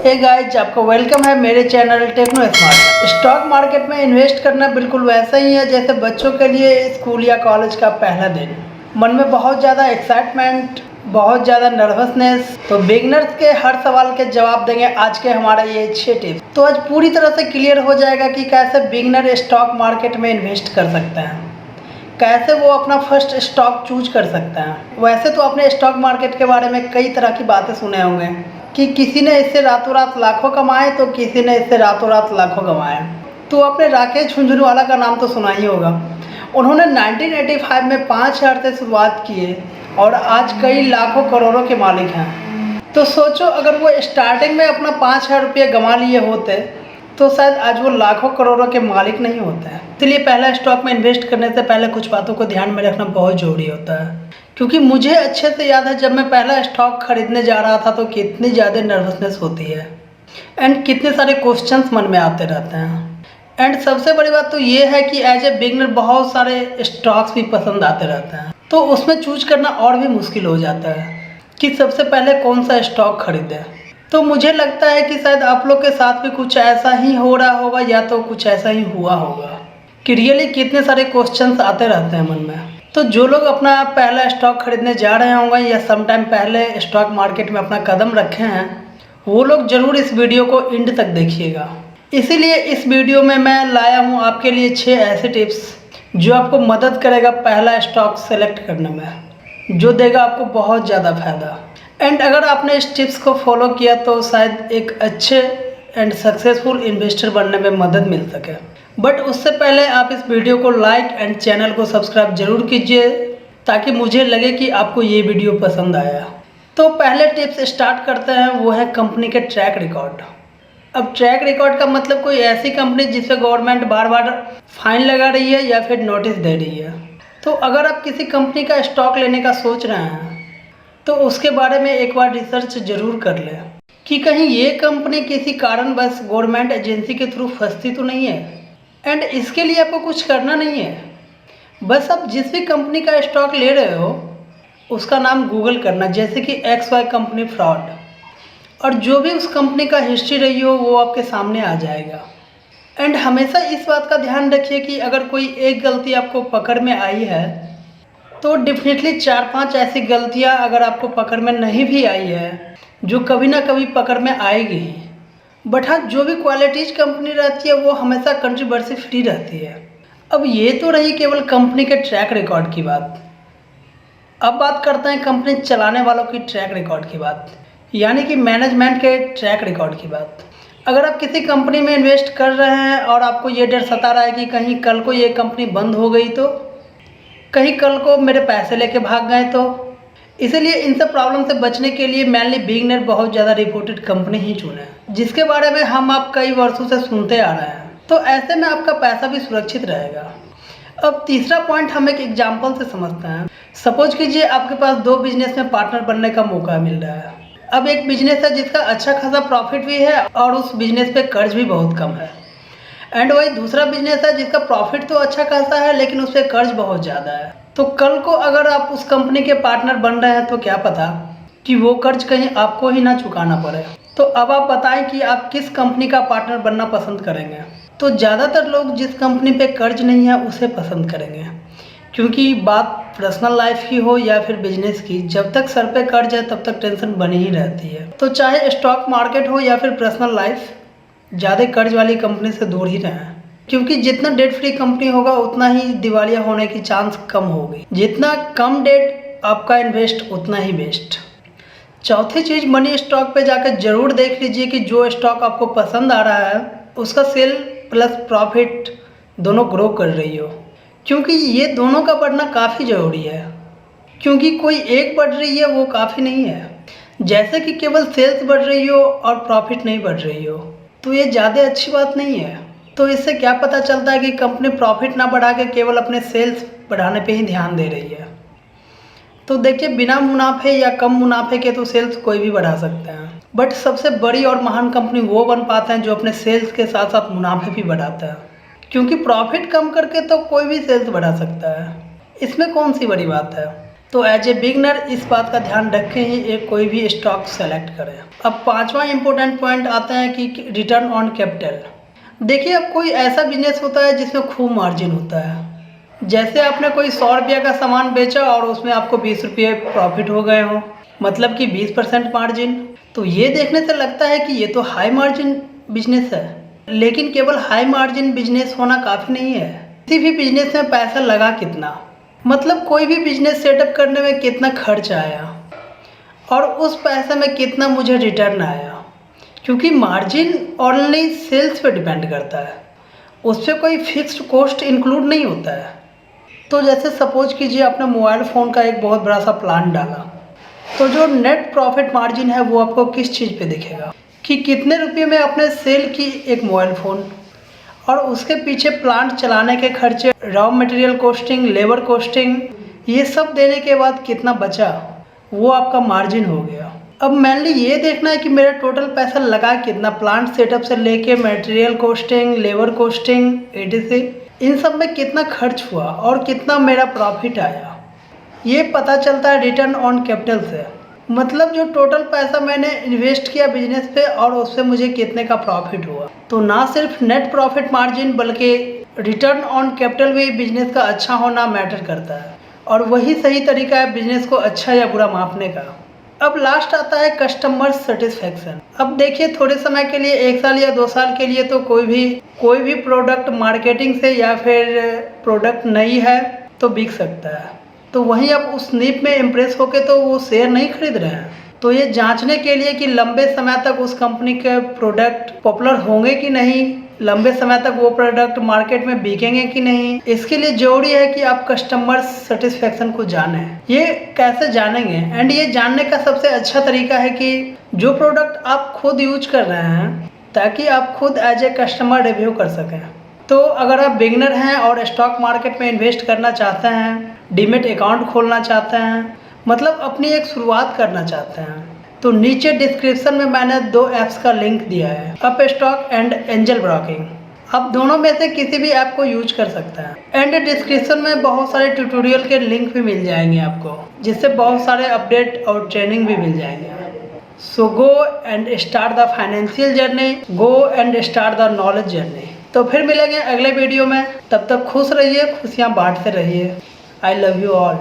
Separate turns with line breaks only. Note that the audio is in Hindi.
हे गाइस, आपको वेलकम है मेरे channel techno smart. Stock market में इन्वेस्ट करना बिल्कुल वैसा ही है जैसे बच्चों के लिए स्कूल या कॉलेज का पहला दिन। मन में बहुत ज़्यादा एक्साइटमेंट, बहुत ज़्यादा नर्वसनेस। तो बिगनर्स के हर सवाल के जवाब देंगे आज के हमारा ये 6 टिप्स। तो आज पूरी तरह से क्लियर हो जाएगा कि कैसे बिगनर स्टॉक मार्केट में इन्वेस्ट कर सकते हैं, कैसे वो अपना फर्स्ट स्टॉक चूज कर सकते हैं। वैसे तो आपने स्टॉक मार्केट के बारे में कई तरह की बातें सुने होंगे कि किसी ने इससे रातों रात लाखों कमाए तो किसी ने इससे रातों रात लाखों कमाए। तो आपने राकेश झुंझुनवाला का नाम तो सुना ही होगा। उन्होंने 1985 में 5,000 से शुरुआत की और आज कई लाखों करोड़ों के मालिक हैं। तो सोचो, अगर वो स्टार्टिंग में अपना 5,000 रुपये गंवा लिए होते तो शायद आज वो लाखों करोड़ों के मालिक नहीं होते हैं। इसलिए पहला स्टॉक में इन्वेस्ट करने से पहले कुछ बातों को ध्यान में रखना बहुत ज़रूरी होता है। क्योंकि मुझे अच्छे से याद है, जब मैं पहला स्टॉक खरीदने जा रहा था तो कितनी ज़्यादा नर्वसनेस होती है एंड कितने सारे क्वेश्चंस मन में आते रहते हैं। एंड सबसे बड़ी बात तो ये है कि एज ए बिगनर बहुत सारे स्टॉक्स भी पसंद आते रहते हैं, तो उसमें चूज करना और भी मुश्किल हो जाता है कि सबसे पहले कौन सा स्टॉक खरीदें। तो मुझे लगता है कि शायद आप लोग के साथ भी कुछ ऐसा ही हो रहा होगा या तो कुछ ऐसा ही हुआ होगा कि रियली कितने सारे क्वेश्चंस आते रहते हैं मन में। तो जो लोग अपना पहला स्टॉक खरीदने जा रहे होंगे या सम टाइम पहले स्टॉक मार्केट में अपना कदम रखे हैं, वो लोग ज़रूर इस वीडियो को एंड तक देखिएगा। इसीलिए इस वीडियो में मैं लाया हूँ आपके लिए 6 ऐसे टिप्स जो आपको मदद करेगा पहला स्टॉक सेलेक्ट करने में, जो देगा आपको बहुत ज़्यादा फायदा। एंड अगर आपने इस टिप्स को फॉलो किया तो शायद एक अच्छे एंड सक्सेसफुल इन्वेस्टर बनने में मदद मिल सके। बट उससे पहले आप इस वीडियो को लाइक एंड चैनल को सब्सक्राइब जरूर कीजिए ताकि मुझे लगे कि आपको ये वीडियो पसंद आया। तो पहले टिप्स स्टार्ट करते हैं, वो है कंपनी के ट्रैक रिकॉर्ड। अब ट्रैक रिकॉर्ड का मतलब कोई ऐसी कंपनी जिसपे गवर्नमेंट बार बार फाइन लगा रही है या फिर नोटिस दे रही है। तो अगर आप किसी कंपनी का स्टॉक लेने का सोच रहे हैं तो उसके बारे में एक बार रिसर्च जरूर कर लें कि कहीं ये कंपनी किसी कारण बस गवर्नमेंट एजेंसी के थ्रू फंसती तो नहीं है। एंड इसके लिए आपको कुछ करना नहीं है, बस आप जिस भी कंपनी का स्टॉक ले रहे हो उसका नाम गूगल करना, जैसे कि XY कंपनी फ्रॉड, और जो भी उस कंपनी का हिस्ट्री रही हो वो आपके सामने आ जाएगा। एंड हमेशा इस बात का ध्यान रखिए कि अगर कोई एक गलती आपको पकड़ में आई है तो डेफिनेटली 4-5 ऐसी गलतियां अगर आपको पकड़ में नहीं भी आई है जो कभी ना कभी पकड़ में आएगी ही। बट हाँ, जो भी क्वालिटीज कंपनी रहती है वो हमेशा कंट्रोवर्सी फ्री रहती है। अब ये तो रही केवल कंपनी के ट्रैक रिकॉर्ड की बात। अब बात करते हैं कंपनी चलाने वालों की ट्रैक रिकॉर्ड की बात, यानी कि मैनेजमेंट के ट्रैक रिकॉर्ड की बात। अगर आप किसी कंपनी में इन्वेस्ट कर रहे हैं और आपको ये डर सता रहा है कि कहीं कल को ये कंपनी बंद हो गई तो, कहीं कल को मेरे पैसे लेके भाग गए तो, इसलिए इन सब प्रॉब्लम से बचने के लिए मेनली बिगनर बहुत ज़्यादा रिपोर्टेड कंपनी ही चुने जिसके बारे में हम आप कई वर्षों से सुनते आ रहे हैं। तो ऐसे में आपका पैसा भी सुरक्षित रहेगा। अब तीसरा पॉइंट हम एक एग्जाम्पल से समझते हैं। सपोज कीजिए आपके पास 2 बिजनेस में पार्टनर बनने का मौका मिल रहा है। अब एक बिजनेस है जिसका अच्छा खासा प्रॉफिट भी है और उस बिजनेस पे कर्ज भी बहुत कम है। एंड वही दूसरा बिजनेस है जिसका प्रॉफिट तो अच्छा खासा है लेकिन उस पर कर्ज बहुत ज़्यादा है। तो कल को अगर आप उस कंपनी के पार्टनर बन रहे हैं तो क्या पता कि वो कर्ज कहीं आपको ही ना चुकाना पड़े। तो अब आप बताएं कि आप किस कंपनी का पार्टनर बनना पसंद करेंगे। तो ज़्यादातर लोग जिस कंपनी पे कर्ज नहीं है उसे पसंद करेंगे, क्योंकि बात पर्सनल लाइफ की हो या फिर बिजनेस की, जब तक सर पे कर्ज है तब तक टेंशन बनी ही रहती है। तो चाहे स्टॉक मार्केट हो या फिर पर्सनल लाइफ, ज़्यादा कर्ज वाली कंपनी से दूर ही रहें, क्योंकि जितना डेट फ्री कंपनी होगा उतना ही दिवालिया होने की चांस कम होगी। जितना कम डेट आपका इन्वेस्ट उतना ही बेस्ट। चौथी चीज़, मनी स्टॉक पे जाकर जरूर देख लीजिए कि जो स्टॉक आपको पसंद आ रहा है उसका सेल प्लस प्रॉफिट दोनों ग्रो कर रही हो, क्योंकि ये दोनों का बढ़ना काफ़ी ज़रूरी है। क्योंकि कोई एक बढ़ रही है वो काफ़ी नहीं है। जैसे कि केवल सेल्स बढ़ रही हो और प्रॉफिट नहीं बढ़ रही हो तो ये ज़्यादा अच्छी बात नहीं है। तो इससे क्या पता चलता है कि कंपनी प्रॉफिट ना बढ़ा के केवल अपने सेल्स बढ़ाने पे ही ध्यान दे रही है। तो देखिए, बिना मुनाफे या कम मुनाफे के तो सेल्स कोई भी बढ़ा सकते हैं, बट सबसे बड़ी और महान कंपनी वो बन पाते हैं जो अपने सेल्स के साथ साथ मुनाफे भी बढ़ाते हैं। क्योंकि प्रॉफिट कम करके तो कोई भी सेल्स बढ़ा सकता है, इसमें कौन सी बड़ी बात है। तो एज ए बिगनर इस बात का ध्यान रख के ही एक कोई भी स्टॉक सेलेक्ट करें। अब पांचवा इंपॉर्टेंट पॉइंट आता है कि रिटर्न ऑन कैपिटल। देखिए, अब कोई ऐसा बिजनेस होता है जिसमें खूब मार्जिन होता है। जैसे आपने कोई 100 रुपये का सामान बेचा और उसमें आपको 20 रुपये प्रॉफिट हो गए हों, मतलब कि 20% मार्जिन। तो ये देखने से लगता है कि ये तो हाई मार्जिन बिजनेस है, लेकिन केवल हाई मार्जिन बिजनेस होना काफ़ी नहीं है। किसी भी बिजनेस में पैसा लगा कितना, मतलब कोई भी बिजनेस सेटअप करने में कितना खर्च आया और उस पैसे में कितना मुझे रिटर्न आया, क्योंकि मार्जिन ओनली सेल्स पे डिपेंड करता है, उस पर कोई फिक्स्ड कॉस्ट इंक्लूड नहीं होता है। तो जैसे सपोज कीजिए आपने मोबाइल फ़ोन का एक बहुत बड़ा सा प्लान डाला, तो जो नेट प्रॉफिट मार्जिन है वो आपको किस चीज़ पे दिखेगा कि कितने रुपये में आपने सेल की एक मोबाइल फ़ोन, और उसके पीछे प्लांट चलाने के खर्चे, raw material costing, labour costing, ये सब देने के बाद कितना बचा, वो आपका मार्जिन हो गया। अब मेनली ये देखना है कि मेरा टोटल पैसा लगा कितना, प्लांट सेटअप से लेके material costing, labour costing, etc, इन सब में कितना खर्च हुआ और कितना मेरा प्रॉफिट आया। ये पता चलता है रिटर्न ऑन कैपिटल से, मतलब जो टोटल पैसा मैंने इन्वेस्ट किया बिजनेस पे और उससे मुझे कितने का प्रॉफिट हुआ। तो ना सिर्फ नेट प्रॉफिट मार्जिन बल्कि रिटर्न ऑन कैपिटल भी बिजनेस का अच्छा होना मैटर करता है, और वही सही तरीका है बिजनेस को अच्छा या बुरा मापने का। अब लास्ट आता है कस्टमर सेटिस्फेक्शन। अब देखिए, थोड़े समय के लिए, 1 साल या 2 साल के लिए तो कोई भी प्रोडक्ट मार्केटिंग से या फिर प्रोडक्ट नई है तो बिक सकता है। तो वहीं अब उस नीड में इम्प्रेस होके तो वो शेयर नहीं खरीद रहे हैं। तो ये जांचने के लिए कि लंबे समय तक उस कंपनी के प्रोडक्ट पॉपुलर होंगे कि नहीं, लंबे समय तक वो प्रोडक्ट मार्केट में बिकेंगे कि नहीं, इसके लिए जरूरी है कि आप कस्टमर सेटिस्फेक्शन को जानें। ये कैसे जानेंगे? एंड ये जानने का सबसे अच्छा तरीका है कि जो प्रोडक्ट आप खुद यूज कर रहे हैं, ताकि आप खुद एज ए कस्टमर रिव्यू कर सकें। तो अगर आप बिगनर हैं और स्टॉक मार्केट में इन्वेस्ट करना चाहते हैं, डीमेट अकाउंट खोलना चाहते हैं, मतलब अपनी एक शुरुआत करना चाहते हैं, तो नीचे डिस्क्रिप्शन में मैंने 2 ऐप्स का लिंक दिया है, अपस्टॉक एंड एंजल ब्रोकिंग। आप दोनों में से किसी भी ऐप को यूज कर सकते हैं। एंड डिस्क्रिप्शन में बहुत सारे ट्यूटोरियल के लिंक भी मिल जाएंगे आपको, जिससे बहुत सारे अपडेट और ट्रेनिंग भी मिल जाएंगे। So go and start the financial journey, go and start the knowledge journey. तो फिर मिलेंगे अगले वीडियो में, तब तक खुश रहिए, खुशियाँ बांटते रहिए। I love you all.